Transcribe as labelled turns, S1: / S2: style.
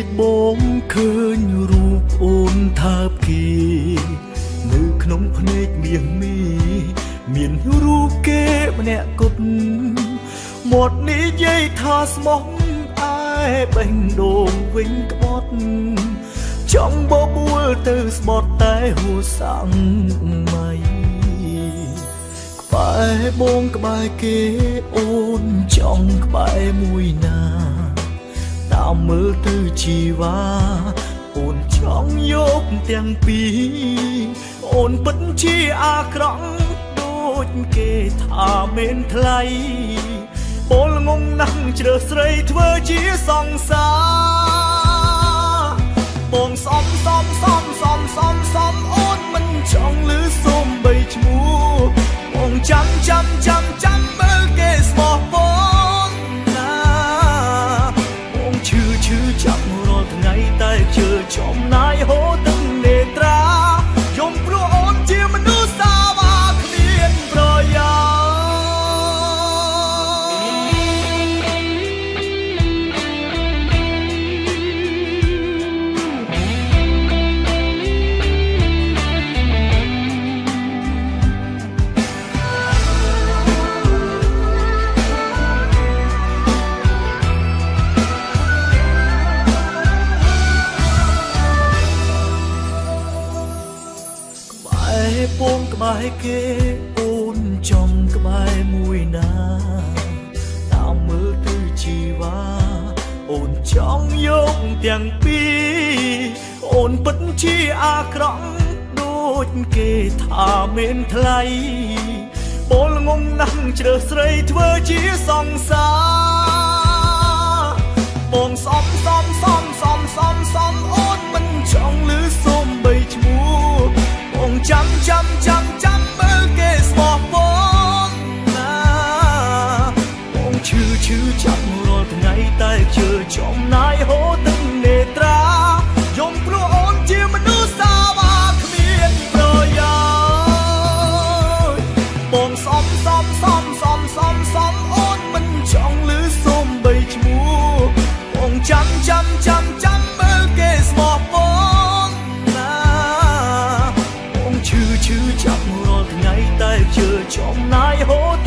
S1: កបងឃើញរូបអូនថាបគេនៅក្នុងភ្នែកមាសមីមានរូបគេម្នាក់គត់មាត់និយាយថាស្មោះឯបេះដូងវិញក្បត់ចង់បបួលទៅស្បត់តែហួសាំងម៉ៃក្បែរបងក្បែរគេអូនចង់ក្បែរមួយណាតាមមើលទៅជីវ៉ាអូនចង់យកទាំងពីរអូនពិតជាអាក្រក់ដូចគេថាមានថ្លៃពលងងណាស់ជ្រើសស្រីធ្វើជាសង្សារបងសំអូនមិនចង់លឺសូមបីឈ្មោះបងចាំមើលគេស្មោះបងណាបងឈឺចាប់រាល់ថ្ងៃតែជឿចំណាយហូរទឹកនេត្រាយំព្រោះអូនជាមនុស្សសាវាគ្មានប្រយោជន៍ពងក្បែរគេអូនចង់ក្បែរមួយណាតាមមើលទៅជីវ៉ាអូនចង់យកទាំងពីរអូនពិតជាអាក្រក់ដូចគេថាមានថ្លៃពលងងណាស់ជ្រើសស្រីធ្វើជាសង្សារបងសំអូនមិនចង់លឺសូមបីឈ្មោះបងចាំមើលគេស្មោះបងណាបងឈឺចាប់រាល់ថ្ងៃតែជឿចំណាយហូរទឹកនេត្រាយំព្រោះអូនជាមនុស្សសាវាគ្មានប្រយោជន៍បងសំអូនមិនចង់លឺសូមបីឈ្មោះបងចាំមើលគេស្មោះបងឈឺចាប់រាល់ថ្ងៃតែជឿចំណាយហូរ